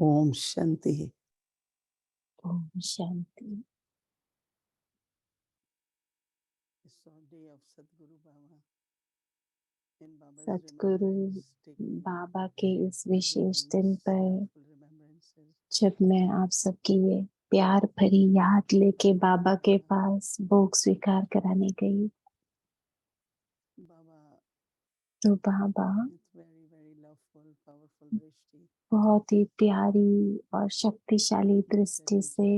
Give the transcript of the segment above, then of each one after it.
ओम शांति। ओम शांति। सतगुरु बाबा के इस विशेष दिन पर जब मैं आप सबकी ये प्यार भरी याद लेके बाबा के पास भोग स्वीकार कराने गई, तो बाबा बहुत ही प्यारी और शक्तिशाली दृष्टि से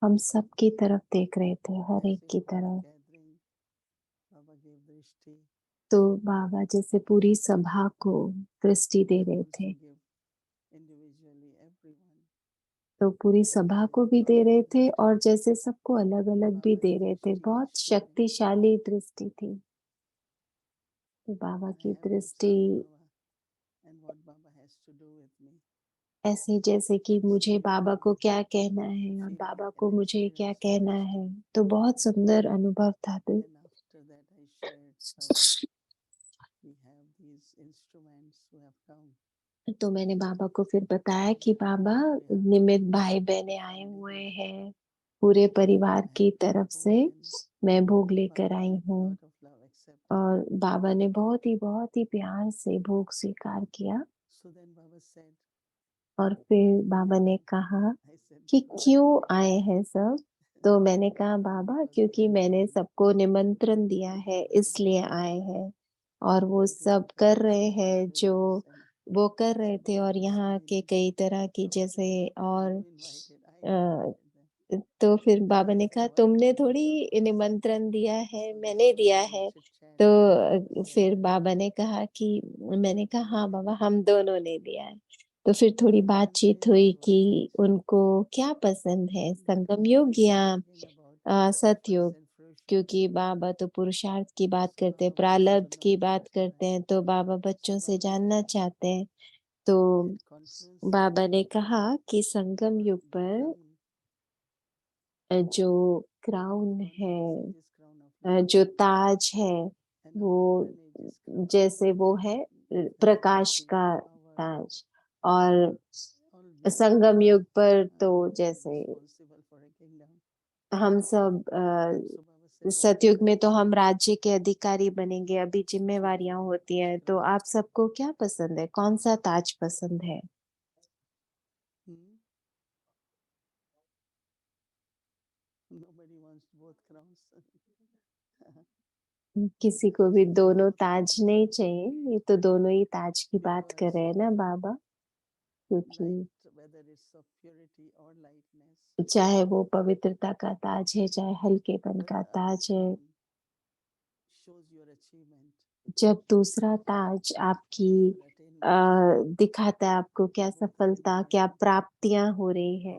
हम सब की तरफ देख रहे थे, हर एक की तरफ। तो बाबा जैसे पूरी सभा को दृष्टि दे रहे थे, तो पूरी सभा को भी दे रहे थे और जैसे सबको अलग अलग भी दे रहे थे। बहुत शक्तिशाली दृष्टि थी। तो बाबा की दृष्टि ऐसे जैसे कि मुझे बाबा को क्या कहना है और बाबा को मुझे क्या कहना है। तो बहुत सुंदर अनुभव था। तो मैंने बाबा को फिर बताया कि बाबा, निमित भाई बहने आए हुए हैं, पूरे परिवार की तरफ से मैं भोग लेकर आई हूँ। और बाबा ने बहुत ही प्यार से भोग स्वीकार किया। और फिर बाबा ने कहा कि क्यों आए हैं सब। तो मैंने कहा बाबा, क्योंकि मैंने सबको निमंत्रण दिया है इसलिए आए हैं। और वो सब कर रहे हैं जो वो कर रहे थे। और यहाँ के कई तरह की जैसे और तो फिर बाबा ने कहा तुमने थोड़ी निमंत्रण दिया है, मैंने दिया है। तो फिर बाबा ने कहा कि मैंने कहा हाँ बाबा, हम दोनों ने दिया है। तो फिर थोड़ी बातचीत हुई कि उनको क्या पसंद है, संगम योग या सतयुग। क्योंकि बाबा तो पुरुषार्थ की बात करते हैं, प्रारब्ध की बात करते हैं, तो बाबा बच्चों से जानना चाहते हैं। तो बाबा ने कहा कि संगम युग पर जो क्राउन है, जो ताज है, वो जैसे वो है प्रकाश का ताज। और संगम युग पर तो जैसे हम सब सतयुग में तो हम राज्य के अधिकारी बनेंगे, अभी जिम्मेवारियां होती हैं। तो आप सबको क्या पसंद है, कौन सा ताज पसंद है? किसी को भी दोनों ताज नहीं चाहिए। ये तो दोनों ही ताज की बात कर रहे हैं ना बाबा। क्योंकि चाहे वो पवित्रता का ताज है, चाहे हल्केपन का ताज है, जब दूसरा ताज आपकी दिखाता है आपको क्या सफलता, क्या प्राप्तियां हो रही है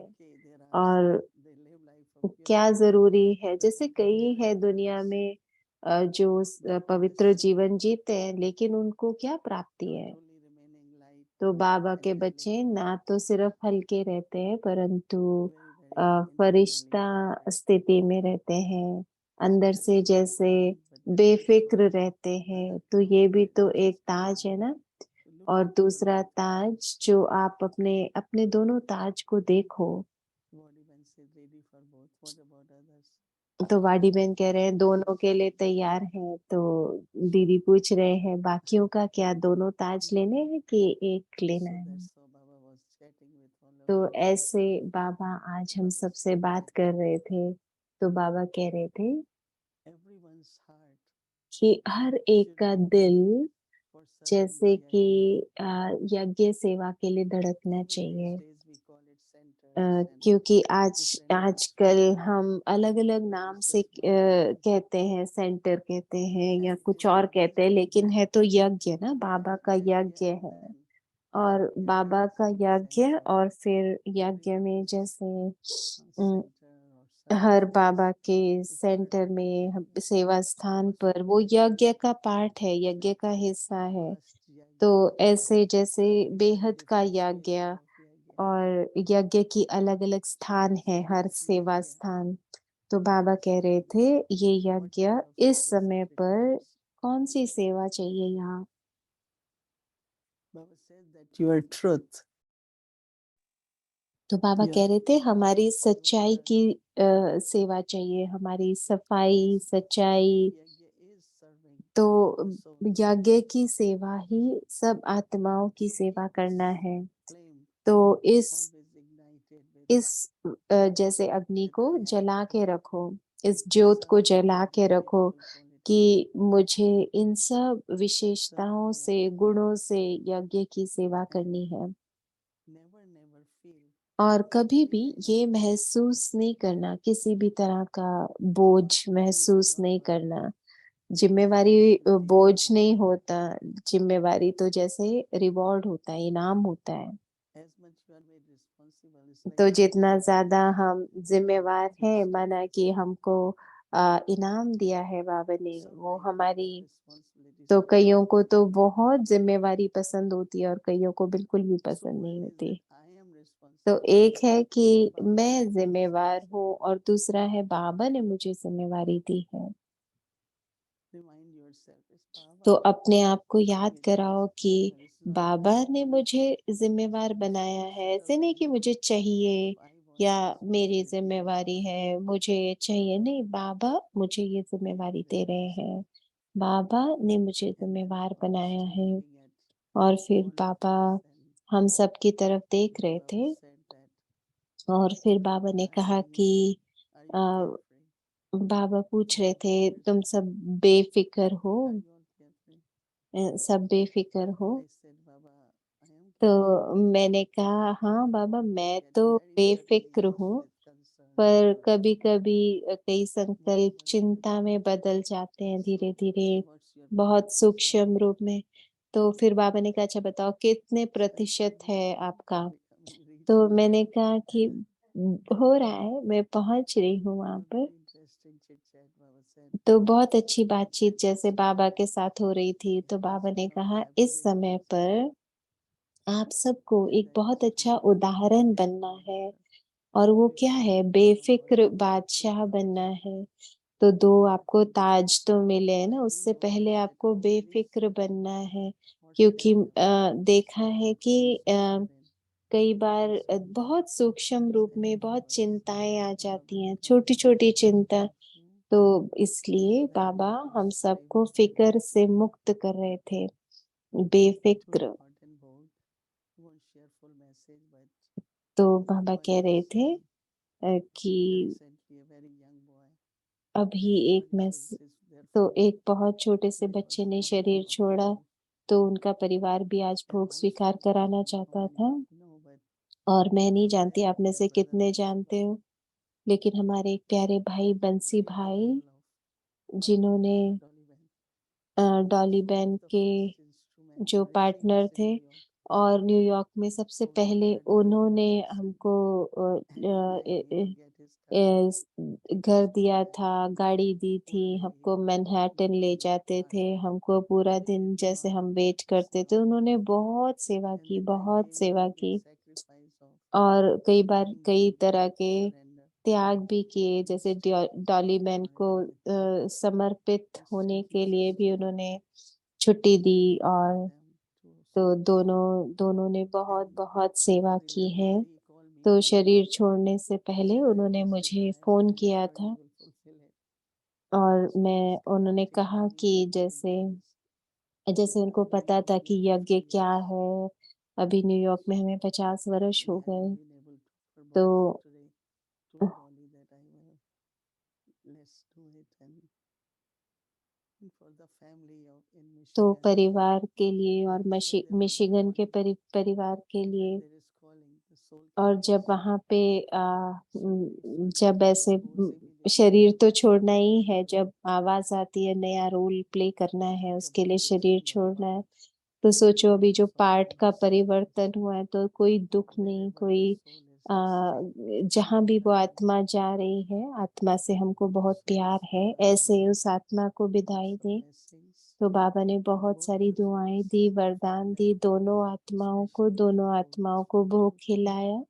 और क्या जरूरी है। जैसे कई है दुनिया में जो पवित्र जीवन जीते हैं, लेकिन उनको क्या प्राप्ति है। तो बाबा के बच्चे ना तो सिर्फ हल्के रहते हैं, परंतु फरिश्ता स्थिति में रहते हैं, अंदर से जैसे बेफिक्र रहते हैं। तो ये भी तो एक ताज है ना। और दूसरा ताज जो आप अपने अपने दोनों ताज को देखो। तो वाडी बहन कह रहे हैं दोनों के लिए तैयार है। तो दीदी पूछ रहे हैं बाकियों का क्या, दोनों ताज लेने हैं कि एक लेना है। तो ऐसे बाबा आज हम सबसे बात कर रहे थे। तो बाबा कह रहे थे कि हर एक का दिल जैसे कि यज्ञ सेवा के लिए धड़कना चाहिए। क्योंकि आजकल हम अलग अलग नाम से कहते हैं, सेंटर कहते हैं या कुछ और कहते हैं, लेकिन है तो यज्ञ ना, बाबा का यज्ञ है। और बाबा का यज्ञ, और फिर यज्ञ में जैसे हर बाबा के सेंटर में सेवा स्थान पर वो यज्ञ का पार्ट है, यज्ञ का हिस्सा है। तो ऐसे जैसे बेहद का यज्ञ और यज्ञ की अलग अलग स्थान है, हर सेवा स्थान। तो बाबा कह रहे थे ये यज्ञ इस समय पर कौन सी सेवा चाहिए। यहाँ Your truth. तो बाबा Yeah, कह रहे थे हमारी सच्चाई की सेवा चाहिए, हमारी सफाई, सच्चाई तो यज्ञ की सेवा ही सब आत्माओं की सेवा करना है। तो इस जैसे अग्नि को जला के रखो, इस ज्योत को जला के रखो कि मुझे इन सब विशेषताओं से, गुणों से यज्ञ की सेवा करनी है। और कभी भी ये महसूस नहीं करना, किसी भी तरह का बोझ महसूस नहीं करना। ज़िम्मेवारी बोझ नहीं होता, ज़िम्मेवारी तो जैसे रिवॉर्ड होता है, इनाम होता है। तो जितना ज़्यादा हम ज़िम्मेवार हैं, माना कि हमको इनाम दिया है बाबा ने, वो हमारी तो कइयों को तो बहुत ज़िम्मेवारी पसंद होती है और कइयों को बिल्कुल भी पसंद नहीं होती। तो एक है कि मैं ज़िम्मेवार हूँ और दूसरा है बाबा ने मुझे ज़िम्मेवारी दी है। तो अपने आप को याद कराओ कि बाबा ने मुझे ज़िम्मेवार बनाया है। ऐसे नहीं कि मुझे चाहिए या मेरी ज़िम्मेवारी है, मुझे ये चाहिए, नहीं, बाबा मुझे ये ज़िम्मेवारी दे रहे हैं। बाबा ने मुझे ज़िम्मेवार बनाया है। और फिर बाबा हम सब की तरफ देख रहे थे और फिर बाबा ने कहा कि अ, बाबा पूछ रहे थे, तुम सब बेफ़िक्र हो? सब बेफ़िक्र हो? तो मैंने कहा, हाँ बाबा, मैं तो बेफ़िक्र हूँ, पर कभी-कभी कई संकल्प चिंता में बदल जाते हैं धीरे-धीरे, बहुत सूक्ष्म रूप में। तो फिर बाबा ने कहा, अच्छा बताओ कितने प्रतिशत है आपका? तो मैंने कहा कि हो रहा है, मैं पहुँच रही हूँ वहाँ पर। तो बहुत अच्छी बातचीत जैसे बाबा के साथ हो रही थी, तो बाबा ने कहा, इस समय पर आप सबको एक बहुत अच्छा उदाहरण बनना है और वो क्या है, बेफ़िक्र बादशाह बनना है। तो 2 आपको ताज तो मिले हैं ना, उससे पहले आपको बेफ़िक्र बनना है क्योंकि देखा है कि कई बार बहुत सूक्ष्म रूप में बहुत चिंताएँ आ जाती हैं, छोटी-छोटी चिंता। तो इसलिए बाबा हम सबको फ़िक्र से मुक्त कर रहे थे, बेफ़िक्र। तो बाबा कह रहे थे कि अभी एक तो एक बहुत छोटे से बच्चे ने शरीर छोड़ा, तो उनका परिवार भी आज भोग स्वीकार कराना चाहता था और मैं नहीं जानती आप में से कितने जानते हो, लेकिन हमारे एक प्यारे भाई बंसी भाई, जिन्होंने डॉली बहन के जो पार्टनर थे और न्यूयॉर्क में सबसे पहले उन्होंने हमको एस घर दिया था, गाड़ी दी थी, हमको मैनहट्टन ले जाते थे, हमको पूरा दिन जैसे हम वेट करते थे, उन्होंने बहुत सेवा की और कई बार कई तरह के त्याग भी किए, जैसे डॉली बहन को समर्पित होने के लिए भी उन्होंने छुट्टी दी और तो दोनों दोनों ने बहुत-बहुत सेवा की है। तो शरीर छोड़ने से पहले उन्होंने मुझे फ़ोन किया था और मैं उन्होंने कहा कि जैसे जैसे उनको पता था कि यज्ञ क्या है, अभी न्यूयॉर्क में हमें 50 वर्ष हो गए, तो तो परिवार के लिए और मिशिगन के परिवार के लिए और जब वहाँ पे जब ऐसे शरीर तो छोड़ना ही है, जब आवाज़ आती है नया रोल प्ले करना है, उसके लिए शरीर छोड़ना है, तो सोचो अभी जो पार्ट का परिवर्तन हुआ है तो कोई दुःख नहीं, कोई अ, जहाँ भी वो आत्मा जा रही है, आत्मा से हमको बहुत प्यार है, ऐसे उस आत्मा को विदाई दें। तो बाबा ने बहुत सारी दुआएँ दी, वरदान दी दोनों आत्माओं को भोग खिलाया।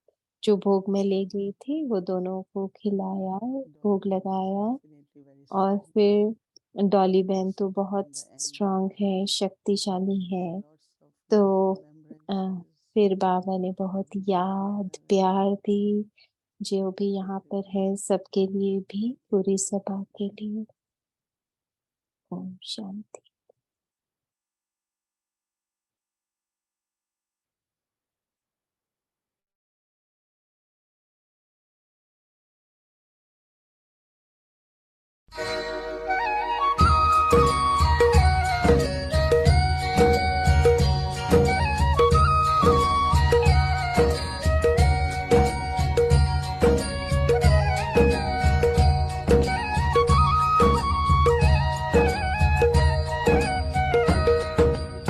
जो भोग मैं ले गई थी, वो दोनों को खिलाया, भोग लगाया और फिर डॉली बहन तो बहुत स्ट्रॉन्ग है, शक्तिशाली है। तो अ, फिर बाबा ने बहुत याद, प्यार दी, जो भी यहाँ पर है सबके लिए भी, पूरी सभा के लिए। ओम शांति।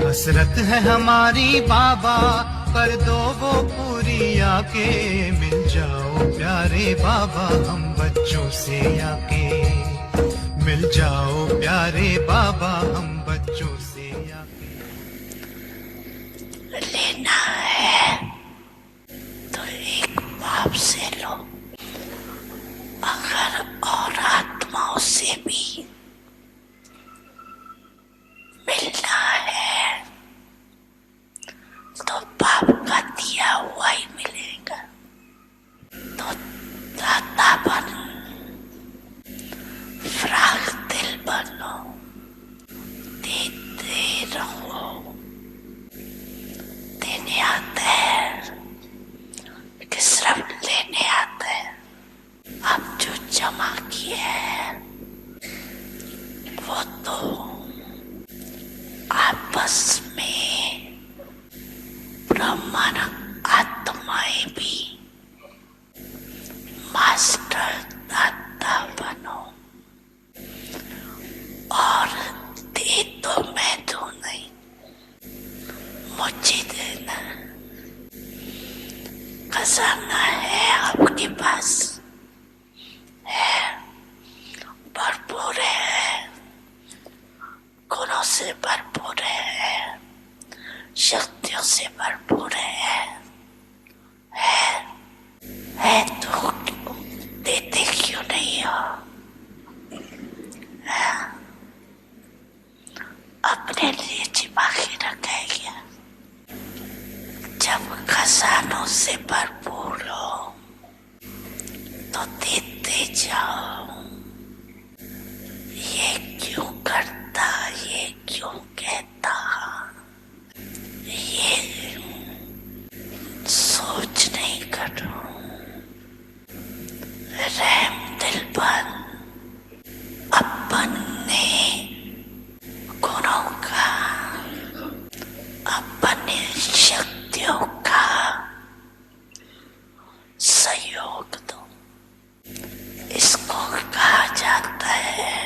हसरत है हमारी बाबा, कर दो वो पूरी आके। मिल जाओ प्यारे बाबा हम बच्चों से आके। मिल जाओ प्यारे बाबा हम बच्चों से आके। लेना है तो एक बाप से लो, अगर और आत्माओं से भी मिलना है तो बाप का दिया हुआ ही मिलेगा। तो दाता बनो, फ्राक दिल बनो, देते रहो। देने आते हैं कि सिर्फ लेने आते हैं। अब जो जमा किए हैं वो तो आपस में ब्रह्मन आत्माएं भी मास्टर दाता बनो और दे तो मैं दूं नहीं, मुझे देना। खजाना है आपके पास, है, भरपूर है, गुणों से भरपूर है, शक्तियों से भरपूर है तो देते क्यों नहीं हो? अपने लिए छिपा के रखा है क्या? जब खजानों से भरपूर हो तो देते जाओ। ये क्यों करता, ये क्यों कहता, ये सोच नहीं करो। रहम दिल बन अपने गुणों का, अपने शक्तियों का सहयोग दो। इसको कहा जाता है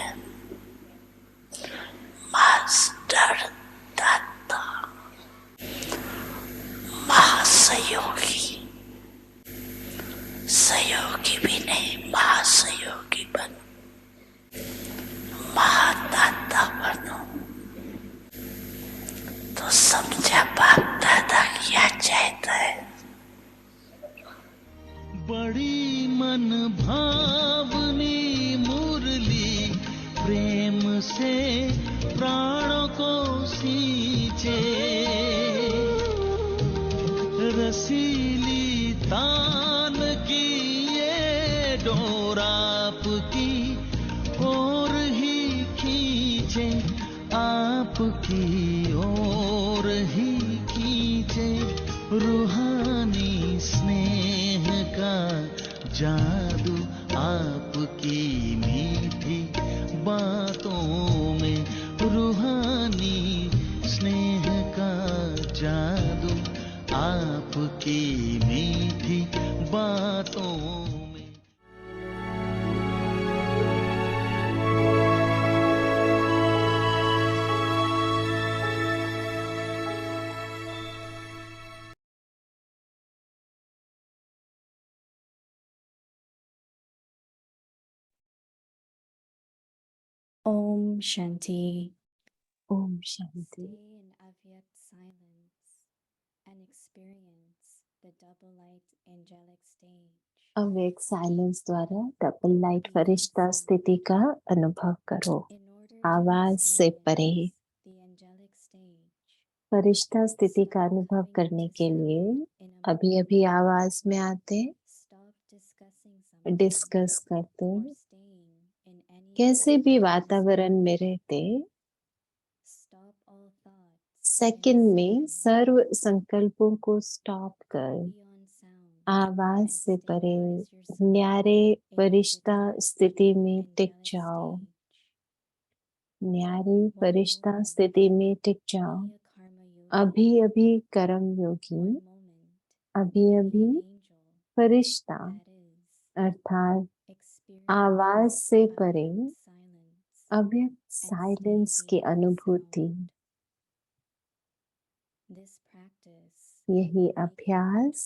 मास्टर दाता, महासहयोगी। सहयोगी भी नहीं, महासहयोगी बनो, महादाता बनो। तो समझा बाप दादा क्या चाहता है? बड़ी मन भावनी मुरली प्रेम से प्राणों को सींचे। रसीली तान की ये डोर आपकी ओर ही खींचे, आपकी ओर ही खींचे। रूहानी स्नेह का जादू आपकी मीठी बातों में। रूहानी स्नेह का जादू आपकी मीठी बातों में। Om Shanti. Om Shanti. Stay in Avyakt silence and experience the double light angelic stage. अब एक साइलेंस द्वारा डबल लाइट फरिश्ता स्थिति का अनुभव करो, In order to आवाज से परे। experience the angelic stage, फरिश्ता स्थिति का अनुभव करने के लिए अभी अभी आवाज में आते, डिस्कस करते, कैसे भी वातावरण में रहते, सेकंड में सर्व संकल्पों को स्टॉप कर आवाज से परे न्यारे फरिश्ता स्थिति में टिक जाओ। न्यारी फरिश्ता स्थिति में टिक जाओ। अभी अभी कर्म योगी, अभी अभी फरिश्ता अर्थात आवाज से परे अव्यक्त साइलेंस की अनुभूति। यही अभ्यास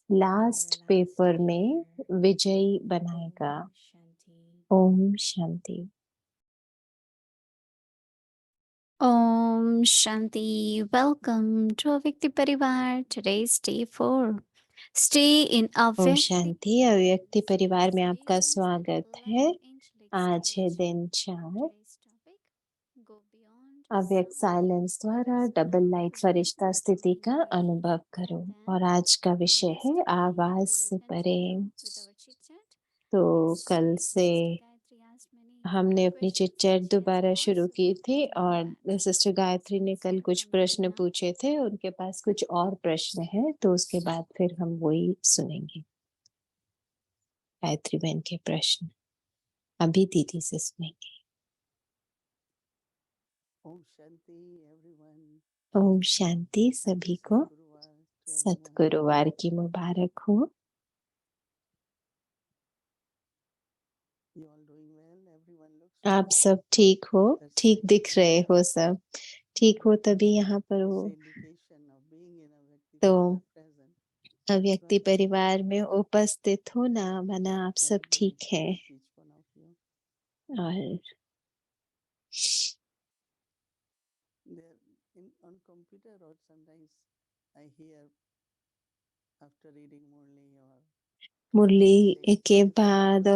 लास्ट पेपर में विजयी बनाएगा। Om Shanti. Om Shanti. Welcome to Avyakti Parivar. Today's day 4. Stay in Om Avyakti. शांति। अव्यक्ति परिवार में आपका स्वागत है। आज है दिन 4। अव्यक्त साइलेंस द्वारा डबल लाइट फरिश्ता स्थिति का अनुभव करो। और आज का विषय है आवाज से परे। तो कल से हमने अपनी चिट चैट दोबारा शुरू की थी और सिस्टर गायत्री ने कल कुछ प्रश्न पूछे थे, उनके पास कुछ और प्रश्न हैं, तो उसके बाद फिर हम वही सुनेंगे। गायत्री बहन के प्रश्न अभी दीदी से सुनेंगे। ओम शांति एवरीवन। ओम शांति सभी को। सतगुरुवार की मुबारक हो। आप सब ठीक हो? ठीक दिख रहे हो सब? ठीक हो तभी यहाँ पर हो। तो अव्यक्ति परिवार में उपस्थित हो ना, माना आप सब ठीक है। और मुरली के बाद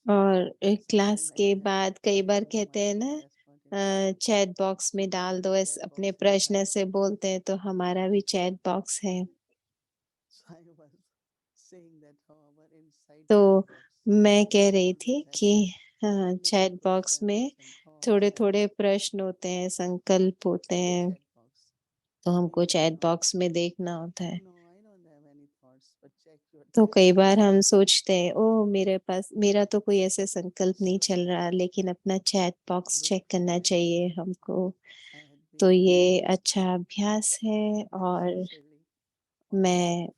और क्लास के बाद कई बार कहते हैं ना, चैट बॉक्स में डाल दो, ऐसे अपने प्रश्न ऐसे बोलते हैं, तो हमारा भी चैट बॉक्स है। तो मैं कह रही थी कि चैट बॉक्स में थोड़े थोड़े प्रश्न होते हैं, संकल्प होते हैं, तो हमको चैट बॉक्स में देखना होता है। तो कई बार हम सोचते हैं, ओ मेरा तो कोई ऐसे संकल्प नहीं चल रहा, लेकिन अपना चैट बॉक्स चेक करना चाहिए हमको। तो ये अच्छा अभ्यास है और मैं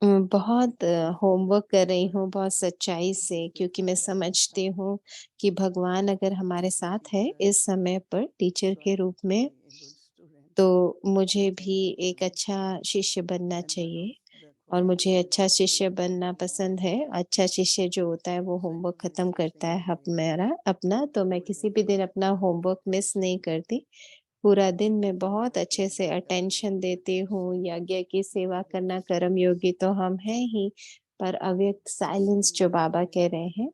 बहुत होमवर्क कर रही हूँ, बहुत सच्चाई से, क्योंकि मैं समझती हूँ कि भगवान अगर हमारे साथ है इस समय पर टीचर के रूप में, तो मुझे भी एक अच्छा शिष्य बनना चाहिए। और मुझे अच्छा शिष्य बनना पसंद है। अच्छा शिष्य जो होता है वो होमवर्क खत्म करता है मेरा अपना। तो मैं किसी भी दिन अपना होमवर्क मिस नहीं करती। पूरा दिन मैं बहुत अच्छे से अटेंशन देती हूँ। यज्ञ की सेवा करना कर्म योगी तो हम हैं ही, पर अव्यक्त साइलेंस जो बाबा कह रहे हैं।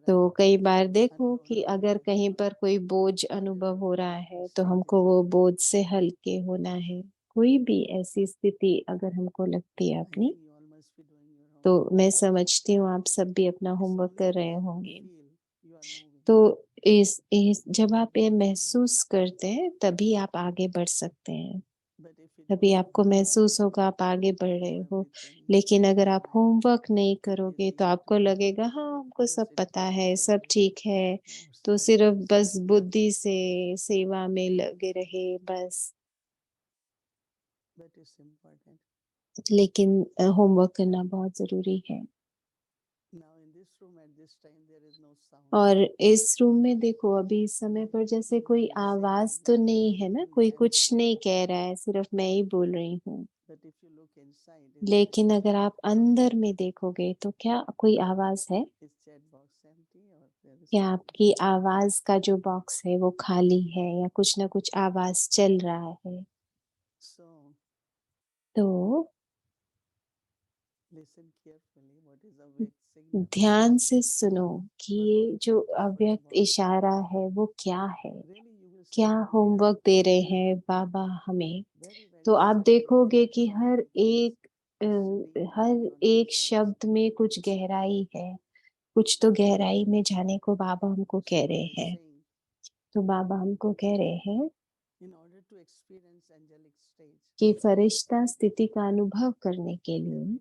तो कई बार देखो कि अगर कहीं पर कोई बोझ अनुभव हो रहा है तो हमको वो बोझ से हल्के होना है। कोई भी ऐसी स्थिति अगर हमको लगती है अपनी, तो मैं समझती हूँ आप सब भी अपना होमवर्क कर रहे होंगे। तो इस जब आप ये महसूस करते हैं तभी आप आगे बढ़ सकते हैं। तभी आपको महसूस होगा आप आगे बढ़ रहे हो। लेकिन अगर आप होमवर्क नहीं करोगे तो आपको लगेगा हाँ हमको सब पता है, सब ठीक है, तो सिर्फ बस बुद्धि से सेवा में लगे रहे बस। लेकिन होमवर्क करना बहुत जरूरी है। और इस रूम में देखो अभी इस समय पर जैसे कोई आवाज तो नहीं है ना, कोई कुछ नहीं कह रहा है, सिर्फ मैं ही बोल रही हूँ। लेकिन अगर आप अंदर में देखोगे तो क्या कोई आवाज है? क्या आपकी आवाज का जो बॉक्स है वो खाली है या कुछ ना कुछ आवाज चल रहा है? तो ध्यान से सुनो कि ये जो अव्यक्त इशारा है वो क्या है। क्या होमवर्क दे रहे हैं बाबा हमें, तो आप देखोगे कि हर एक शब्द में कुछ गहराई है, कुछ तो गहराई में जाने को बाबा हमको कह रहे हैं। तो बाबा हमको कह रहे हैं कि फरिश्ता स्थिति का अनुभव करने के लिए,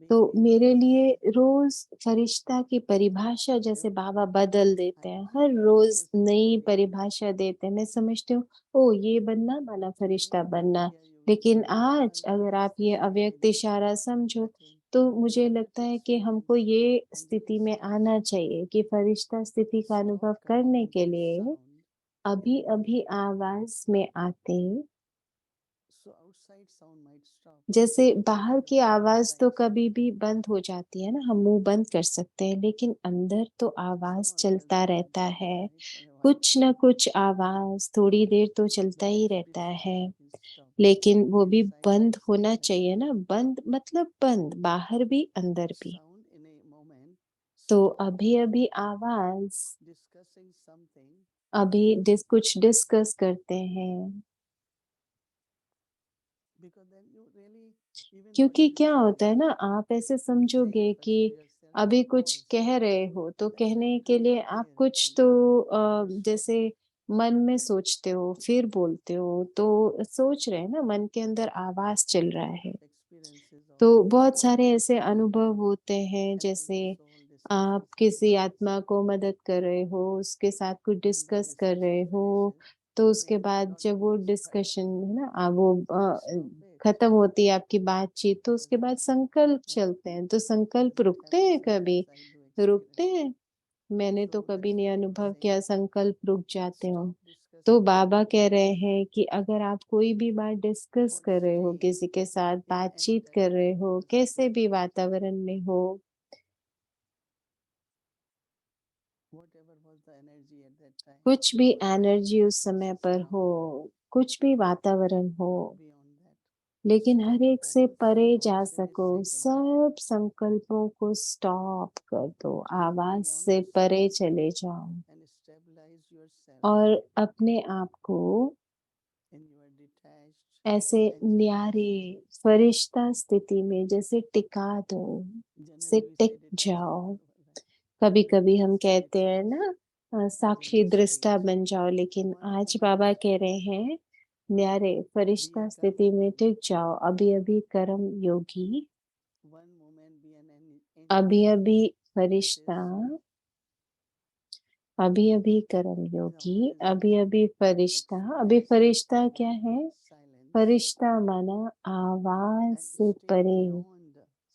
तो मेरे लिए रोज फरिश्ता की परिभाषा जैसे बाबा बदल देते हैं, हर रोज नई परिभाषा देते हैं। मैं समझती हूँ ओ ये बनना माना फरिश्ता बनना, लेकिन आज अगर आप ये अव्यक्त इशारा समझो तो मुझे लगता है कि हमको ये स्थिति में आना चाहिए कि फरिश्ता स्थिति का अनुभव करने के लिए अभी अभी आवाज में आते, जैसे बाहर की आवाज तो कभी भी बंद हो जाती है ना, हम मुंह बंद कर सकते हैं, लेकिन अंदर तो आवाज चलता रहता है। कुछ न कुछ आवाज थोड़ी देर तो चलता ही रहता है, लेकिन वो भी बंद होना चाहिए ना, बंद मतलब बंद, बाहर भी अंदर भी। तो अभी अभी आवाज, अभी कुछ डिस्कस करते हैं, क्योंकि क्या होता है ना, आप ऐसे समझोगे कि अभी कुछ कह रहे हो तो कहने के लिए आप कुछ तो जैसे मन में सोचते हो फिर बोलते हो, तो सोच रहे हैं ना, मन के अंदर आवाज चल रहा है। तो बहुत सारे ऐसे अनुभव होते हैं, जैसे आप किसी आत्मा को मदद कर रहे हो, उसके साथ कुछ डिस्कस कर रहे हो, तो उसके बाद जब वो डिस्कशन है ना खत्म होती है आपकी बातचीत, तो उसके बाद संकल्प चलते हैं। तो संकल्प रुकते हैं कभी? रुकते हैं? मैंने तो कभी नहीं अनुभव किया संकल्प रुक जाते हो। तो बाबा कह रहे हैं कि अगर आप कोई भी बात डिस्कस कर रहे हो, किसी के साथ बातचीत कर रहे हो, कैसे भी वातावरण में हो, कुछ भी एनर्जी उस समय पर हो, कुछ भी वातावरण हो, लेकिन हर एक से परे जा सको, सब संकल्पों को स्टॉप कर दो, आवाज से परे चले जाओ और अपने आप को ऐसे न्यारे फरिश्ता स्थिति में जैसे टिका दो, से टिक जाओ। कभी-कभी हम कहते हैं ना साक्षी दृष्टा बन जाओ, लेकिन आज बाबा कह रहे हैं न्यारे फरिश्ता स्थिति में टिक जाओ। अभी-अभी कर्म योगी, अभी-अभी फरिश्ता, अभी-अभी कर्म योगी, अभी-अभी फरिश्ता। अभी फरिश्ता क्या है? फरिश्ता माना आवाज से परे,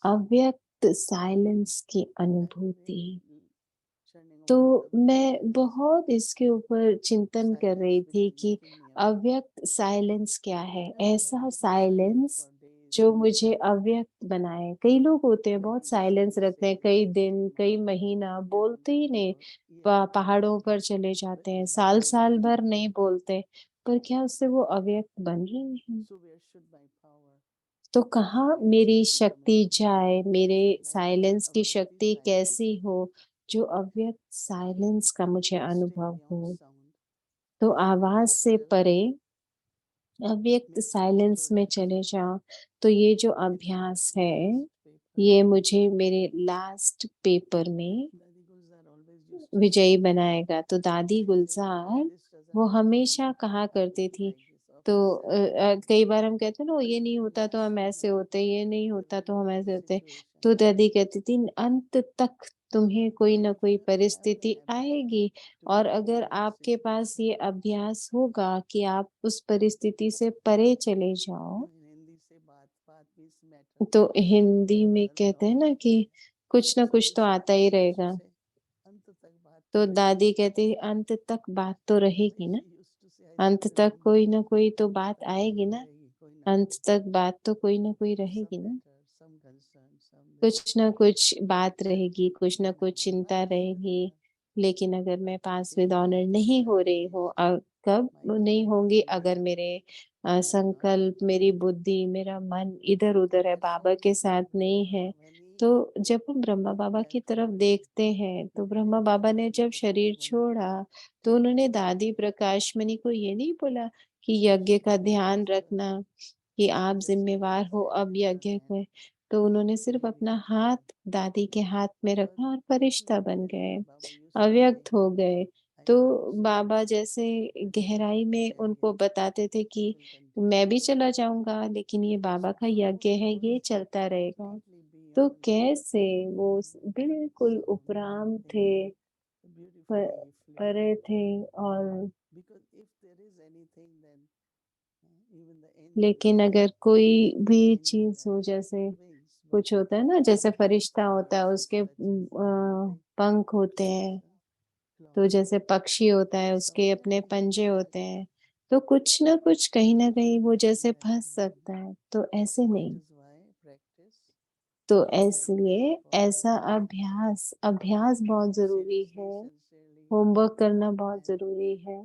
अव्यक्त साइलेंस की अनुभूति। तो मैं बहुत इसके ऊपर चिंतन कर रही थी कि अव्यक्त साइलेंस क्या है? ऐसा साइलेंस जो मुझे अव्यक्त बनाए। कई लोग होते हैं बहुत साइलेंस रखते हैं, कई दिन, कई महीना बोलते ही नहीं, पहाड़ों पर चले जाते हैं, साल-साल भर नहीं बोलते, पर क्या उससे वो अव्यक्त बन रहे हैं? तो कहाँ मेरी शक्ति जाए, मेरे साइलेंस की शक्ति कैसी हो, जो अव्यक्त साइलेंस का मुझे अनुभव हो। तो आवाज़ से परे अव्यक्त साइलेंस में चले जाओ। तो ये जो अभ्यास है, ये मुझे मेरे लास्ट पेपर में विजयी बनाएगा। तो दादी गुलज़ार वो हमेशा कहा करती थी, तो कई बार हम कहते हैं ना, ये नहीं होता तो हम ऐसे होते, ये नहीं होता तो हम ऐसे होते। तो दादी कहती थी अंत तक तुम्हें कोई ना कोई परिस्थिति आएगी, और अगर आपके पास ये अभ्यास होगा कि आप उस परिस्थिति से परे चले जाओ, तो हिंदी में कहते हैं ना कि कुछ ना कुछ तो आता ही रहेगा। तो दादी कहती अंत तक बात तो रहेगी ना, अंत तक कोई ना कोई तो बात आएगी ना, अंत तक बात तो कोई ना कोई रहेगी ना। कुछ ना कुछ बात रहेगी, कुछ ना कुछ चिंता रहेगी, लेकिन अगर मैं पास विद ऑनर नहीं हो रही हूँ, कब नहीं होंगी? अगर मेरे संकल्प, मेरी बुद्धि, मेरा मन इधर-उधर है, बाबा के साथ नहीं है, तो जब हम ब्रह्मा बाबा की तरफ देखते हैं, तो ब्रह्मा बाबा ने जब शरीर छोड़ा, तो उन्होंने दादी प्रकाशमणि को ये नहीं बोला कि यज्ञ का ध्यान रखना, कि आप ज़िम्मेवार हो अब यज्ञ के। तो उन्होंने सिर्फ़ अपना हाथ दादी के हाथ में रखा और फ़रिश्ता बन गए, अव्यक्त हो गए। तो बाबा जैसे गहराई में उनको बताते थे कि मैं भी चला जाऊँगा, लेकिन ये बाबा का यज्ञ है, ये चलता रहेगा। तो कैसे वो बिल्कुल उपराम थे, प परे थे और लेकिन अगर कोई भी चीज़ हो जैसे कुछ होता है ना, जैसे फरिश्ता होता है उसके पंख होते हैं, तो जैसे पक्षी होता है उसके अपने पंजे होते हैं, तो कुछ न कुछ कहीं न कहीं वो जैसे फँस सकता है, तो ऐसे नहीं। तो इसलिए ऐसा अभ्यास अभ्यास बहुत ज़रूरी है, होमवर्क करना बहुत ज़रूरी है,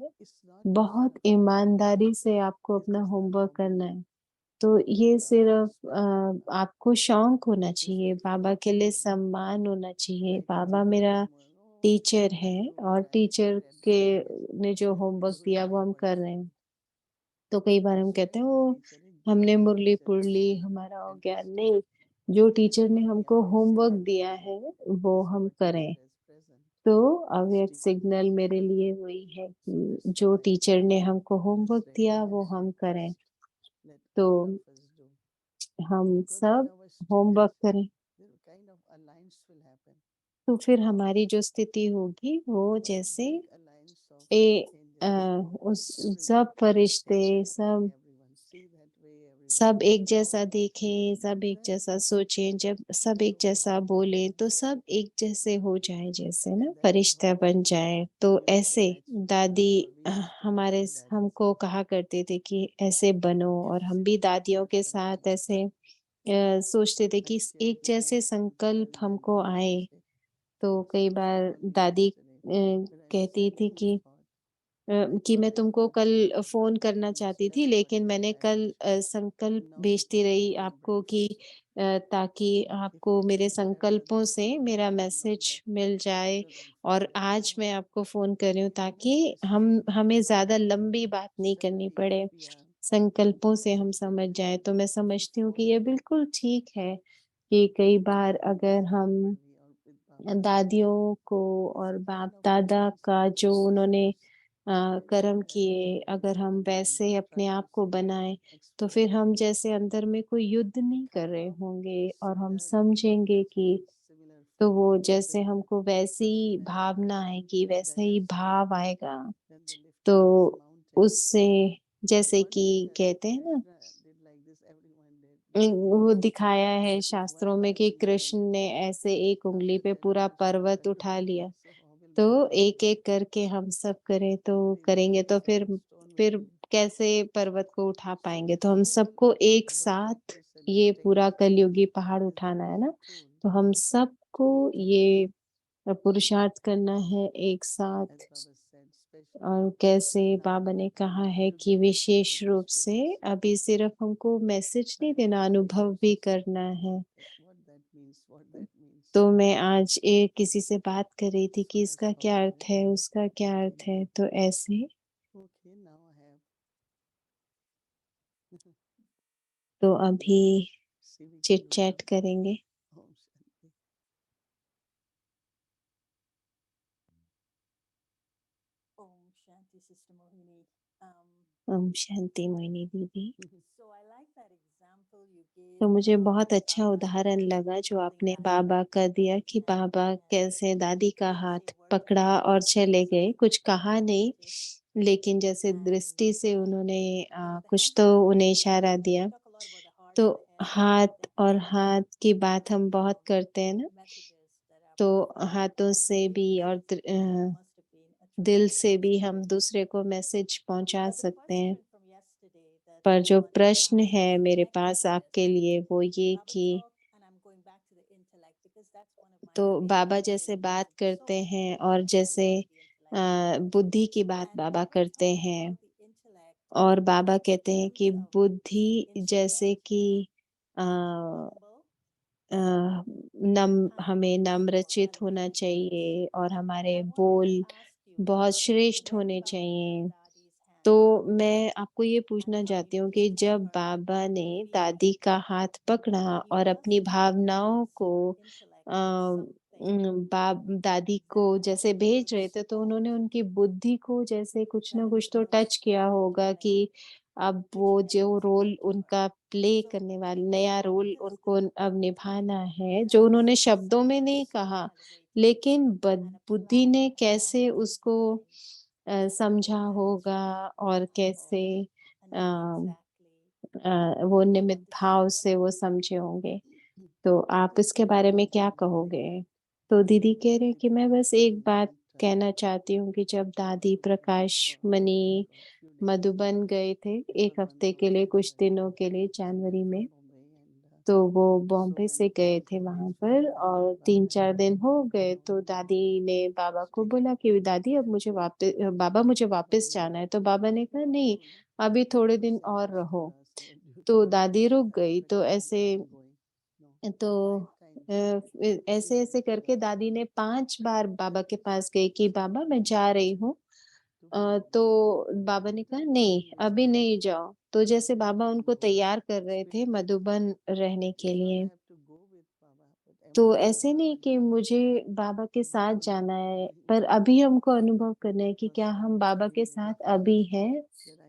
बहुत ईमानदारी से आपको अपना होमवर्क करना है। तो ये सिर्फ़ आपको शौक होना चाहिए, बाबा के लिए सम्मान होना चाहिए। बाबा मेरा टीचर है और टीचर के ने जो होमवर्क दिया वो हम कर रहे हैं। तो कई बार हम कहते हैं वो हमने मुरली पुढ़ ली, हमारा हो गया। नहीं, जो टीचर ने हमको होमवर्क दिया है वो हम करें। तो अव्यक्त सिग्नल मेरे लिए वही है कि जो टीचर ने हमको होमवर्क दिया वो हम करें। तो हम सब होमवर्क करें, तो फिर हमारी जो स्थिति होगी वो जैसे ए अ, उस सब फरिश्ते सब एक जैसा देखें, सब एक जैसा सोचें, जब सब एक जैसा बोलें, तो सब एक जैसे हो जाएँ जैसे ना फरिश्ता बन जाएँ। तो ऐसे दादी हमको कहा करते थे कि ऐसे बनो और हम भी दादियों के साथ ऐसे सोचते थे कि एक जैसे संकल्प हमको आए। तो कई बार दादी कहती थी कि मैं तुमको कल फ़ोन करना चाहती थी, लेकिन मैंने कल संकल्प भेजती रही आपको कि ताकि आपको मेरे संकल्पों से मेरा मैसेज मिल जाए और आज मैं आपको फ़ोन कर रही हूँ ताकि हमें ज़्यादा लंबी बात नहीं करनी पड़े, संकल्पों से हम समझ जाएँ। तो मैं समझती हूँ कि ये बिल्कुल ठीक है कि कई बार अगर हम दादियों को और बाप-दादा का जो उन्होंने कर्म किए, अगर हम वैसे अपने आप को बनाएँ, तो फिर हम जैसे अंदर में कोई युद्ध नहीं कर रहे होंगे और हम समझेंगे कि तो वो जैसे हमको वैसी भावना आएगी, वैसा ही भाव आएगा। तो उससे जैसे कि कहते हैं ना वो दिखाया है शास्त्रों में कि कृष्ण ने ऐसे एक उँगली पे पूरा पर्वत उठा लिया। तो एक-एक करके हम सब करें तो करेंगे तो फिर कैसे पर्वत को उठा पाएँगे? तो हम सबको एक साथ ये पूरा कलयुगी पहाड़ उठाना है ना, तो हम सबको ये पुरुषार्थ करना है एक साथ। और कैसे बाबा ने कहा है कि विशेष रूप से अभी सिर्फ हमको मैसेज नहीं देना, अनुभव भी करना है। तो मैं आज किसी से बात कर रही थी कि इसका क्या अर्थ है, उसका क्या अर्थ है, तो ऐसे तो अभी चिट-चैट करेंगे। ओम शांति मोहिनी दीदी। तो मुझे बहुत अच्छा उदाहरण लगा जो आपने बाबा का दिया कि बाबा कैसे दादी का हाथ पकड़ा और चले गए, कुछ कहा नहीं, लेकिन जैसे दृष्टि से उन्होंने कुछ तो उन्हें इशारा दिया। तो हाथ की बात हम बहुत करते हैं ना, तो हाथों से भी और दिल से भी हम दूसरे को मैसेज पहुँचा सकते हैं। पर जो प्रश्न है मेरे पास आपके लिए वो ये कि तो बाबा जैसे बात करते हैं और जैसे बुद्धि की बात बाबा करते हैं और बाबा कहते हैं कि बुद्धि जैसे कि अ, अ, हमें नम्रचित होना चाहिए और हमारे बोल बहुत श्रेष्ठ होने चाहिए। तो मैं आपको ये पूछना चाहती हूँ कि जब बाबा ने दादी का हाथ पकड़ा और अपनी भावनाओं को बाप दादी को जैसे भेज रहे थे, तो उन्होंने उनकी बुद्धि को जैसे कुछ ना कुछ तो टच किया होगा कि अब वो जो रोल उनका प्ले करने वाले नया रोल उनको अब निभाना है, जो उन्होंने शब्दों में नहीं कहा, लेकिन बुद्धि ने कैसे उसको समझा होगा और कैसे अ वो निमित्त भाव से वो समझे होंगे। तो आप इसके बारे में क्या कहोगे? तो दीदी कह रहे हैं कि मैं बस एक बात कहना चाहती हूँ कि जब दादी प्रकाश मणि मधुबन गए थे 1 हफ्ते के लिए, कुछ दिनों के लिए जनवरी में, तो वो बॉम्बे से गए थे वहाँ पर और 3-4 दिन हो गए, तो दादी ने बाबा को बोला कि दादी अब मुझे बाबा मुझे वापस जाना है, तो बाबा ने कहा नहीं, अभी थोड़े दिन और रहो। तो दादी रुक गई, तो ऐसे तो ऐसे-ऐसे करके दादी ने 5 बार बाबा के पास गई कि बाबा मैं जा रही हूँ। तो बाबा ने कहा नहीं, अभी नहीं जाओ। तो जैसे बाबा उनको तैयार कर रहे थे मधुबन रहने के लिए। तो ऐसे नहीं कि मुझे बाबा के साथ जाना है, पर अभी हमको अनुभव करना है कि क्या हम बाबा के साथ अभी हैं,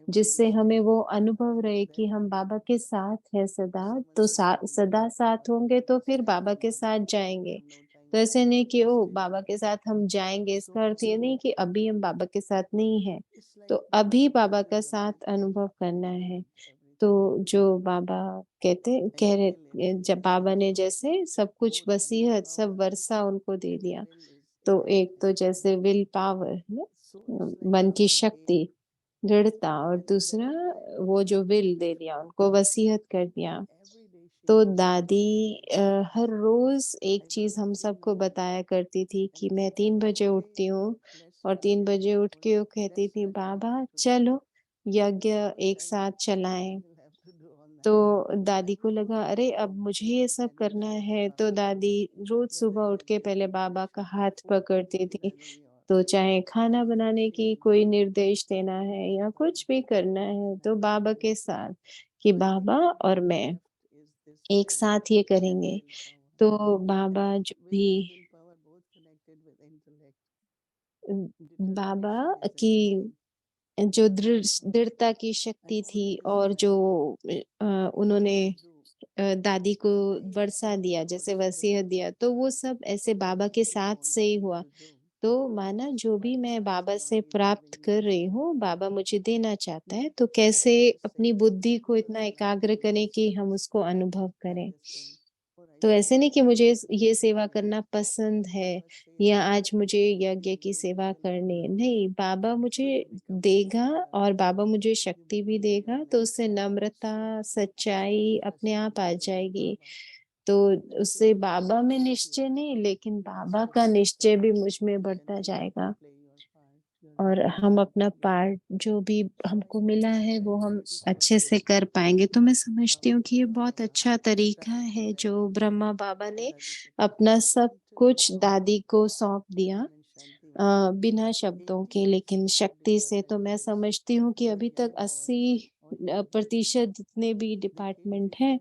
जिससे हमें वो अनुभव रहे कि हम बाबा के साथ हैं सदा, तो सदा साथ होंगे तो फिर बाबा के साथ जाएँगे। तो ऐसे नहीं कि ओह! बाबा के साथ हम जाएँगे, इसका अर्थ ये नहीं कि अभी हम बाबा के साथ नहीं हैं। तो अभी बाबा का साथ अनुभव करना है। तो जो बाबा कह रहे जब बाबा ने जैसे सब कुछ वसीयत सब वर्षा उनको दे दिया। तो एक तो जैसे विल पावर है ना, मन की शक्ति, दृढ़ता और दूसरा वो जो विल दे दिया उनको वसीयत कर दिया। तो दादी हर रोज़ एक चीज़ हम सबको बताया करती थी कि मैं 3 बजे उठती हूँ और 3 बजे उठ के वो कहती थी, "बाबा चलो, यज्ञ एक साथ चलाएँ।" तो दादी को लगा अरे अब मुझे ये सब करना है, तो दादी रोज़ सुबह उठ के पहले बाबा का हाथ पकड़ती थी। तो चाहे खाना बनाने की कोई निर्देश देना है या कुछ भी करना है, तो बाबा के साथ कि बाबा और मैं एक साथ ये करेंगे। तो बाबा जो भी बाबा की जो दृढ़ता की शक्ति थी और जो उन्होंने दादी को वर्षा दिया, जैसे वसीयत दिया, तो वो सब ऐसे बाबा के साथ से ही हुआ। तो माना जो भी मैं बाबा से प्राप्त कर रही हूँ, बाबा मुझे देना चाहता है, तो कैसे अपनी बुद्धि को इतना एकाग्र करें कि हम उसको अनुभव करें। तो ऐसे नहीं कि मुझे ये सेवा करना पसंद है या आज मुझे यज्ञ की सेवा करनी है, नहीं, बाबा मुझे देगा और बाबा मुझे शक्ति भी देगा, तो उससे नम्रता, सच्चाई अपने आप आ जाएगी। तो उससे बाबा में निश्चय नहीं, लेकिन बाबा का निश्चय भी मुझ में बढ़ता जाएगा। और हम अपना पार्ट जो भी हमको मिला है वो हम अच्छे से कर पाएँगे। तो मैं समझती हूँ कि ये बहुत अच्छा तरीका है जो ब्रह्मा बाबा ने अपना सब कुछ दादी को सौंप दिया बिना शब्दों के, लेकिन शक्ति से। तो मैं समझती हूँ कि अभी तक 80 प्रतिशत जितने भी डिपार्टमेंट हैं,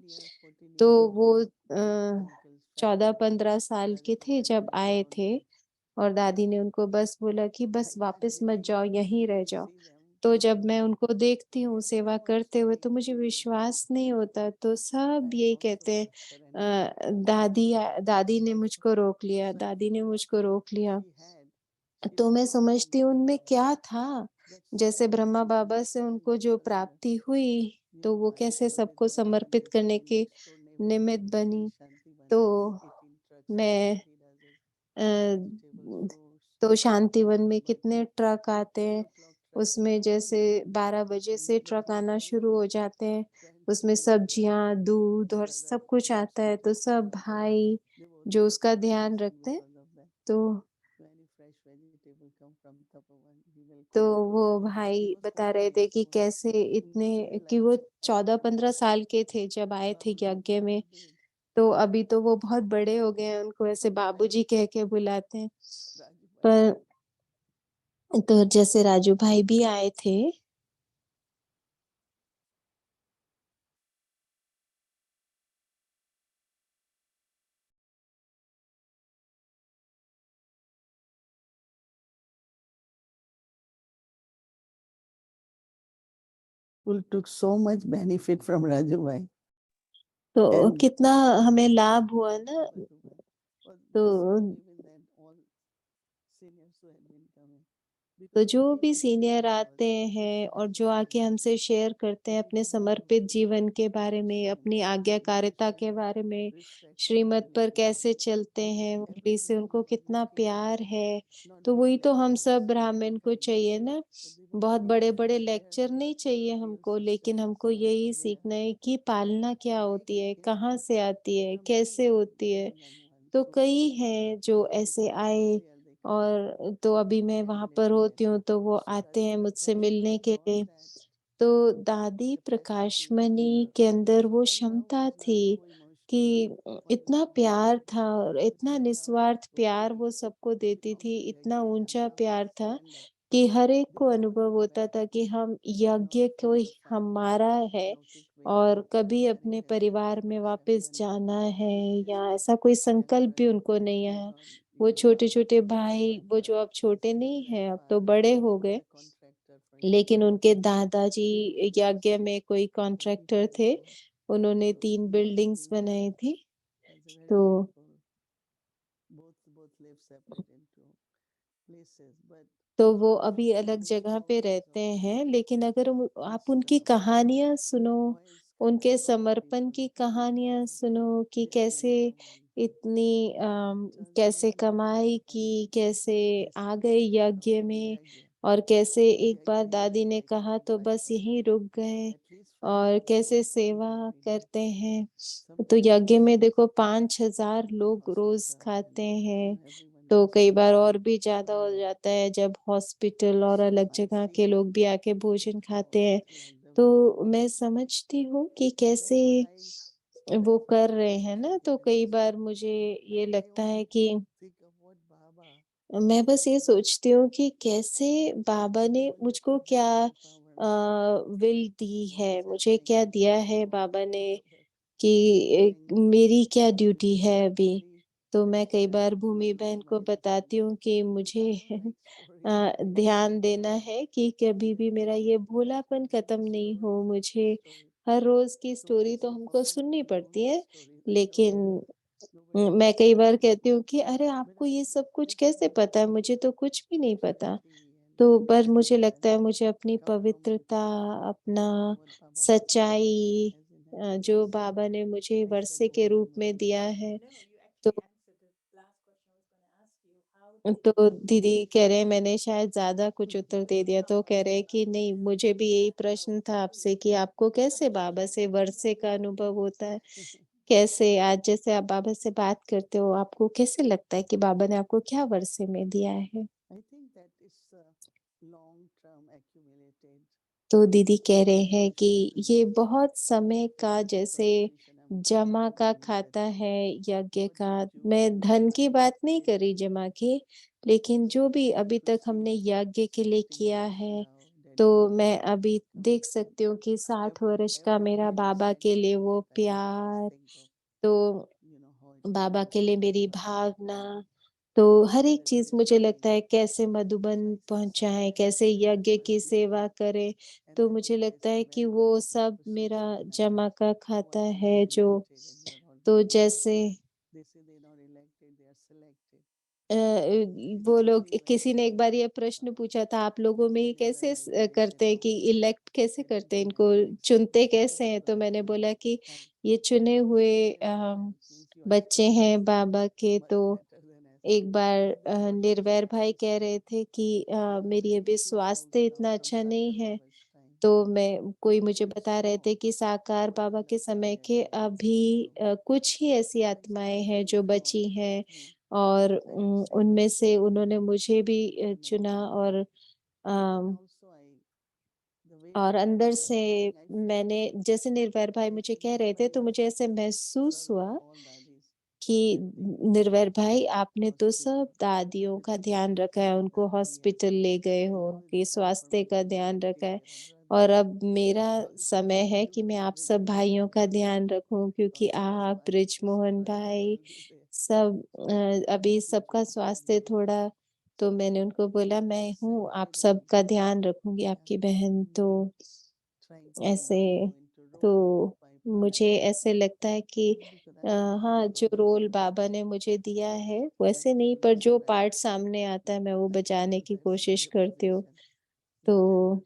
तो वो 14-15 साल के थे जब आए थे और दादी ने उनको बस बोला कि बस वापस मत जाओ, यहीं रह जाओ। तो जब मैं उनको देखती हूँ सेवा करते हुए तो मुझे विश्वास नहीं होता, तो सब यही कहते हैं दादी ने मुझको रोक लिया, दादी ने मुझको रोक लिया। तो मैं समझती हूँ उनमें क्या था? जैसे ब्रह्मा बाबा से उनको जो प्राप्ति हुई, तो वो कैसे सबको समर्पित करने के निमित्त बनी। तो मैं अ, तो शांतिवन में कितने ट्रक आते हैं, उसमें जैसे 12 बजे से ट्रक आना शुरू हो जाते हैं, उसमें सब्जियाँ, दूध और सब कुछ आता है, तो सब भाई जो उसका ध्यान रखते हैं, तो तो वो भाई बता रहे थे कि कैसे इतने कि वो 14-15 साल के थे जब आए थे यज्ञ में, तो अभी तो वो बहुत बड़े हो गए हैं, उनको ऐसे बाबूजी कह के बुलाते हैं। Raju bhai. पर तो जैसे राजू भाई भी आए थे, People took so much benefit from Raju bhai. तो And कितना हमें लाभ हुआ ना। Raju bhai was तो supportive in that all seniors who had been coming. तो Because जो he भी came with so senior much आते loyalty. हैं और जो Raju आके bhai. हमसे शेयर करते हैं अपने Everyone was समर्पित so जीवन के बारे में, अपनी kind, आज्ञाकारिता के patient, बारे में, respectful, श्रीमत पर listening. कैसे चलते हैं, मुरली से Everybody उनको was कितना looking प्यार है। not तो just वही तो हम lectures सब from ब्राह्मण को Prabhupada, चाहिए ना। but they were बहुत willing to बड़े-बड़े share लेक्चर नहीं चाहिए few हमको, लेकिन seconds हमको यही from where सीखना है कि पालना क्या where होती he है, came कहाँ से आती है, from कैसे anywhere होती है। within Nandwal. तो So कई हैं जो ऐसे because आए everywhere they come और तो अभी मैं and वहाँ पर relate to it. होती हूँ तो वो So आते Raju हैं bhai मुझसे probably मिलने के got लिए। that तो दादी capacity in प्रकाशमणि her. के अंदर वो Raju bhai क्षमता was not थी so कि emotional one इतना who प्यार था और would इतना get out निस्वार्थ प्यार totally वो सबको देती from थी, the इतना yajna and ऊंचा come and प्यार था stand up कि हर एक को because of अनुभव the होता था कि benefit हम not यज्ञ from कोई the family हमारा है lockic way और but from कभी अपने inheritance परिवार from में वापस Prakash जाना है, या and ऐसा कोई that's संकल्प why भी I उनको felt नहीं like आया। on वो छोटे-छोटे Raju भाई, bhai वो जो felt अब छोटे that नहीं their हैं, अब तो father बड़े who हो was गए, a contractor for लेकिन yajna उनके gave दादाजी them this यज्ञ में कोई and he कॉन्ट्रैक्टर felt थे। so उन्होंने so 3 बिल्डिंग्स humiliating बनाई थी। as a very तो beautiful both live separate into places but तो वो अभी so अलग there was जगह पे always रहते a हैं, लेकिन अगर आप this उनकी कहानियाँ सुनो, noise coming उनके from the समर्पण people की कहानियाँ सुनो कि living in कैसे Nandwal. इतनी कैसे Turning कमाई and की, कैसे आ this गए from यज्ञ the में, yajna और कैसे and एक बार yajna he दादी was ने like कहा his तो बस lifestyle यहीं रुक गए, at least 5 और times कैसे a week सेवा every day करते हैं। तो sometimes यज्ञ में देखो 5,000 लोग रोज hospital खाते and हैं, everyone तो used कई to बार और भी ज़्यादा हो जाता है जब हॉस्पिटल और so अलग I जगह के see लोग भी आके भोजन खाते हैं। like the way तो मैं समझती हूँ कि कैसे that's what I वो sometimes कर feel रहे when हैं I ना, sit तो in a कई बार session मुझे ये I लगता है only कि think of what Baba मैं बस ये has सोचती हूँ कि कैसे बाबा ने what the मुझको क्या divine power will the what है, is मुझे happening क्या in दिया Nandwal है all बाबा ने because of it कि doing मेरी क्या this ड्यूटी है अभी। very तो मैं कई very बार भूमि close बहन को mindedly बताती हूँ कि I मुझे don't like stories like ध्यान देना है कि कभी भी मेरा ये भोलापन खत्म नहीं हो। मुझे हर रोज की so I स्टोरी तो say हमको forget सुननी about पड़ती those है, stories I don't लेकिन nobody मैं needs कई to बार know कहती हूँ कि अरे but आपको I ये सब कुछ just कैसे feel पता है? मुझे तो कुछ भी नहीं पता। sympathy तो and पर मुझे concern लगता है मुझे अपनी come from पवित्रता, अपना what Baba सच्चाई, has inherited जो us. बाबा ने मुझे I said वर्षे के over रूप and में over. दिया है। No, no, you तो actually answered the last question I was going to ask you. How did तो you दीदी कह रहे हैं receive? मैंने शायद ज़्यादा कुछ उत्तर दे दिया, तो कह रहे हैं कि नहीं, मुझे भी यही प्रश्न था आपसे कि आपको कैसे बाबा से वर्षे का अनुभव होता है? कैसे आज जैसे आप बाबा से बात करते हो, आपको कैसे लगता है कि बाबा ने आपको क्या वर्षे में दिया है? I think that is long term accumulated तो दीदी कह रहे हैं कि wisdom ये and बहुत समय का जैसे contribution of जमा का many खाता sessions. है यज्ञ What का। did you मैं धन की बात नहीं take करी जमा की, लेकिन जो भी अभी to तक see हमने यज्ञ के लिए 60 किया years है, now तो मैं dedication अभी from देख सकती हूँ कि 60 वर्ष का every मेरा daily बाबा के लिए वो sacrifice I always प्यार, think of तो how it बाबा means के लिए to मेरी Baba भावना, तो हर एक that चीज़ this मुझे thing लगता है कैसे so Madhuban I see पहुँचाएँ, silence कैसे यज्ञ की sacrifice सेवा करें, and तो I मुझे think लगता there's a है कि very वो deep सब मेरा appreciation now जमा का what खाता Baba है जो। inherited and you're तो already जैसे they say they're not elected they are selected वो I लोग, feel like किसी ने एक बार ये प्रश्न uh, पूछा था, आप लोगों में ये those are कैसे my elected करते हैं कि ones इलेक्ट कैसे and करते हैं, every इनको night I say चुनते कैसे this हैं? तो Baba मैंने बोला कि has ये चुने हुए selected us means you are बच्चे chosen हैं बाबा के। much तो better than us एक बार that's what he Nirvair said भाई कह रहे थे कि मेरी अभी he was also स्वास्थ्य इतना from अच्छा नहीं Sakar है, Baba's time तो मैं कोई so मुझे he बता रहे saw थे कि साकार what बाबा के others are समय के getting अभी also कुछ ही ऐसी that's why आत्माएँ I हैं feel जो proud बची to हैं, have been और like you say उनमें से उन्होंने मुझे भी in a चुना। different और way but then um, also I the way और अंदर से मैंने जैसे निर्भय भाई मुझे कह रहे थे तो मुझे ऐसे महसूस हुआ कि निर्भय भाई आपने तो सब दादियों का ध्यान रखा है, उनको हॉस्पिटल ले गए हो, उनके स्वास्थ्य का ध्यान रखा है और अब मेरा समय है कि मैं आप सब भाइयों का ध्यान रखूं क्योंकि आप, ब्रिजमोहन भाई सब अभी सबका स्वास्थ्य थोड़ा तो मैंने उनको बोला मैं हूँ, आप सबका ध्यान रखूंगी, आपकी बहन तो ऐसे तो मुझे ऐसे लगता है कि हाँ, जो रोल बाबा ने मुझे दिया है, वैसे नहीं पर जो पार्ट सामने आता है मैं वो बजाने की कोशिश करती हूँ। तो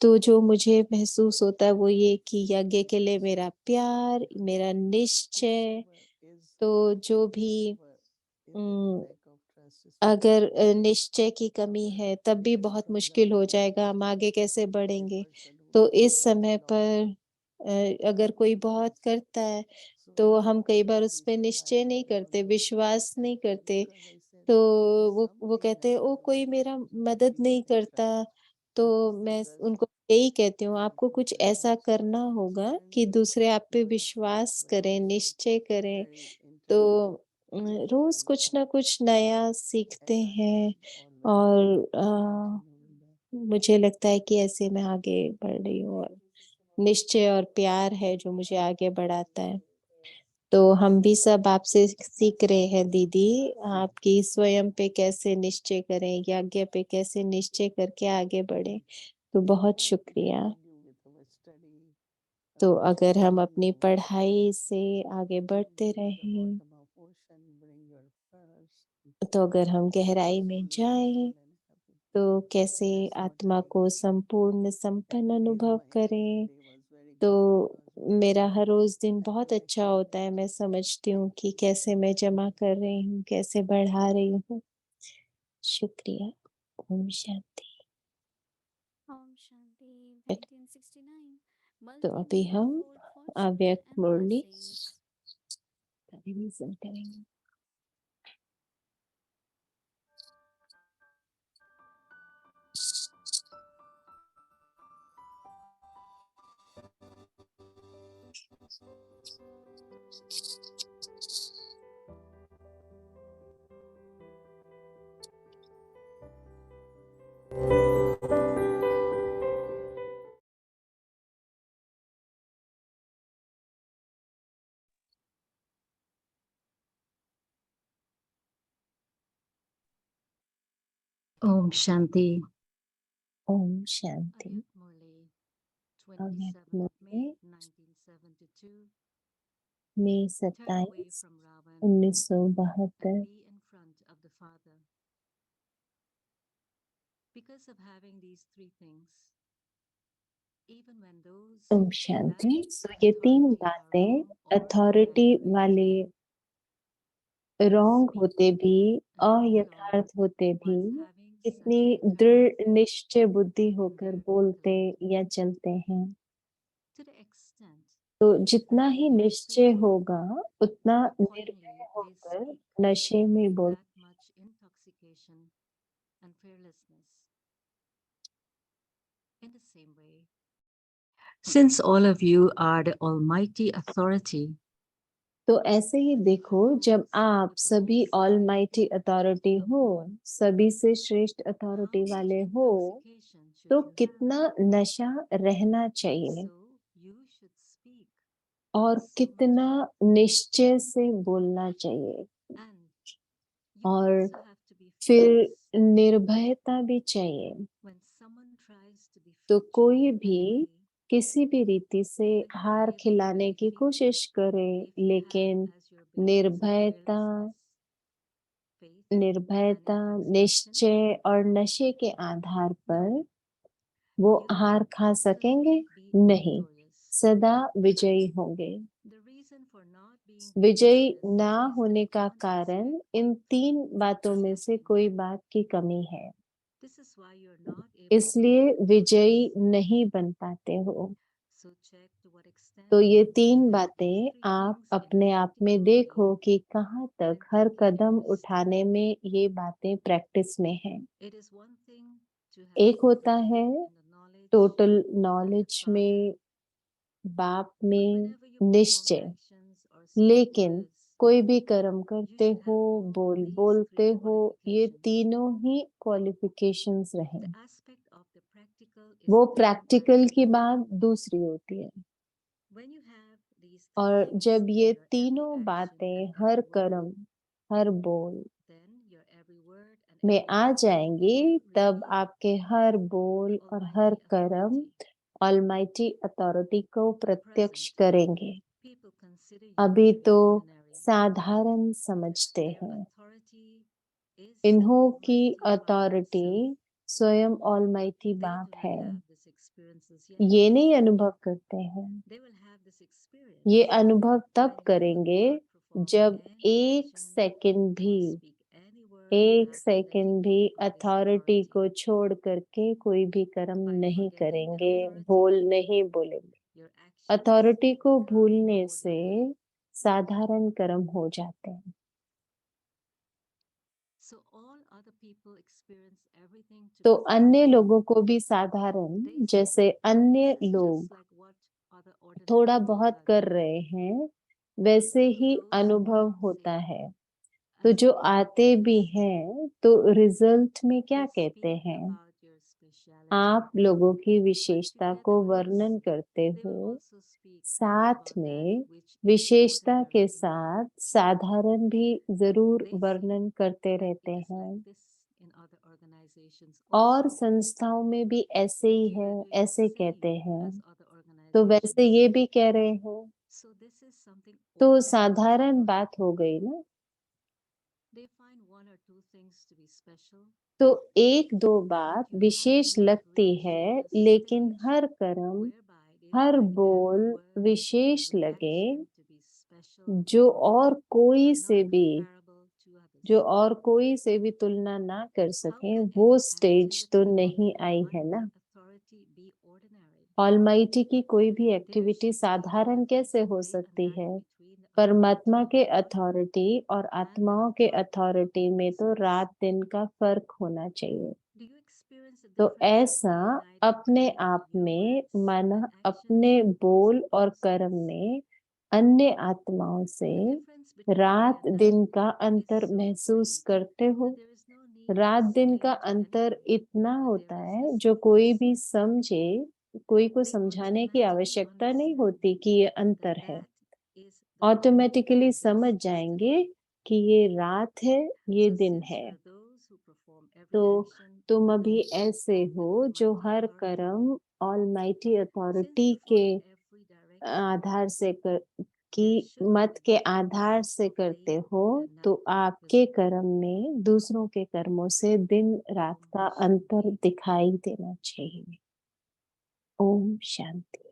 तो जो मुझे महसूस होता है वो ये कि यज्ञ के लिए मेरा प्यार, मेरा निश्चय, तो जो भी उम, अगर निश्चय की कमी है तब भी बहुत मुश्किल हो जाएगा, हम आगे कैसे बढ़ेंगे? तो इस समय पर अगर कोई बहुत करता है, तो हम कई बार उस पे निश्चय नहीं करते, विश्वास नहीं करते, तो वो कहते हैं, "ओह! कोई मेरा मदद नहीं करता।" तो मैं उनको यही कहती हूँ, आपको कुछ ऐसा करना होगा कि दूसरे आप पे विश्वास करें, निश्चय करें। तो रोज़ कुछ ना कुछ नया सीखते हैं और मुझे लगता है कि ऐसे मैं आगे बढ़ रही हूँ और निश्चय और प्यार है जो मुझे आगे बढ़ाता है। तो हम भी सब आपसे सीख रहे हैं दीदी, आपकी स्वयं पे कैसे निश्चय करें, यज्ञ पे कैसे निश्चय करके आगे बढ़ें। तो बहुत शुक्रिया। तो अगर हम अपनी पढ़ाई से आगे बढ़ते रहें, तो अगर हम गहराई में जाएँ, तो कैसे आत्मा को संपूर्ण संपन्न अनुभव करें। तो मेरा हर रोज़ दिन बहुत अच्छा होता है, मैं समझती हूँ कि कैसे मैं जमा कर रही हूँ, कैसे बढ़ा रही हूँ। शुक्रिया। Om Shanti. Om Shanti, Right. 1969. तो अभी हम Multi-millionfold fortune अव्यक्त and मुरली blessings. का रिवीजन करेंगे। ओम शांति। ओम शांति। अव्यक्त मुरली अव्यक्त 27 मुरली May 1972. May Turn away 27, from Ravan and 1972 be in front of the Father. Because of having these three things, even when those Om who Shanti. lack तो ये 3 authority are बातें wrong or authority वाले inaccurate, wrong speak होते भी, and carry on अयथार्थ होते भी, while having कितनी such दृढ़ integrity निश्चय बुद्धि in होकर their बोलते intellect, या चलते हैं। to the extent तो that जितना they ही निश्चय habitually, होगा, उतना निर्भय accordingly, they होकर speak नशे में with बोल that much intoxication and fearlessness. In the same way, since all of you are the Almighty Authority, तो ऐसे ही देखो, जब आप सभी ऑलमाइटी अथॉरिटी हो, सभी से श्रेष्ठ how अथॉरिटी much वाले हो, intoxication should तो you have? कितना नशा रहना चाहिए So you should speak और with so much कितना निश्चय से बोलना चाहिए and you और also have to be फिर fearless निर्भयता भी चाहिए। when someone tries to तो defeat कोई you भी anyway, किसी भी रीति से even if हार they खिलाने की defeat कोशिश करे, if you have लेकिन as your basis of निर्भयता fearlessness, faith, and निर्भयता, intoxication, निश्चय और नशे के आधार पर वो you हार will खा सकेंगे? constantly be नहीं, victorious. सदा विजयी होंगे। The reason for not being विजयी victorious ना is होने that का one कारण aspect इन 3 बातों is में से lacking. कोई बात की कमी है। This is why you're not able to इसलिए be विजयी victorious. नहीं बन पाते हो। So check to what extent तो ये 3 बातें आप अपने आप में देखो कि कहाँ तक हर कदम उठाने में ये बातें प्रैक्टिस में हैं। एक होता है टोटल नॉलेज में, बाप में, निश्चय। लेकिन कोई भी कर्म करते हो, बोलते हो, ये तीनों ही क्वालिफिकेशंस रहें। वो प्रैक्टिकल की बात दूसरी होती है। और जब ये तीनों बातें हर कर्म, हर बोल में आ जाएंगी, तब आपके हर बोल और हर कर्म ऑलमाइटी अथॉरिटी को प्रत्यक्ष करेंगे। अभी तो साधारण समझते हैं। इन्हों की अथॉरिटी स्वयं ऑलमाइटी बाप है। ये नहीं अनुभव करते हैं। ये अनुभव तब करेंगे जब एक सेकंड भी अथॉरिटी को छोड़ करके कोई भी कर्म नहीं करेंगे, बोल नहीं बोलेंगे। अथॉरिटी को भूलने से साधारण कर्म हो जाते हैं। तो अन्य लोगों को भी साधारण, जैसे अन्य लोग थोड़ा बहुत कर रहे हैं, वैसे ही अनुभव होता है। तो जो आते भी हैं, तो रिजल्ट में क्या कहते हैं? आप लोगों की विशेषता को वर्णन करते हो, साथ में विशेषता के साथ साधारण भी जरूर वर्णन करते रहते हैं। और संस्थाओं में भी ऐसे ही है, ऐसे कहते हैं। तो वैसे ये भी कह रहे हैं, तो साधारण बात हो गई ना। तो एक दो बात विशेष लगती है, लेकिन हर कर्म, हर बोल विशेष लगे, जो और कोई से भी तुलना ना कर सके, वो स्टेज तो नहीं आई है ना। ऑलमाइटी की कोई भी एक्टिविटी साधारण कैसे हो सकती है? परमात्मा के अथॉरिटी और आत्माओं के अथॉरिटी में तो रात दिन का फर्क होना चाहिए। तो ऐसा अपने आप में, माना अपने बोल और कर्म में अन्य आत्माओं से रात दिन का अंतर महसूस करते हो। रात दिन का अंतर इतना होता है जो कोई भी समझे, कोई को समझाने की आवश्यकता नहीं होती कि ये अंतर है। ऑटोमेटिकली समझ जाएंगे कि ये रात है, ये दिन है। तो तुम अभी ऐसे हो जो हर कर्म ऑलमाइटी अथॉरिटी के आधार से की मत के आधार से करते हो, तो आपके कर्म में दूसरों के कर्मों से दिन रात का अंतर दिखाई देना चाहिए। ओम शांति।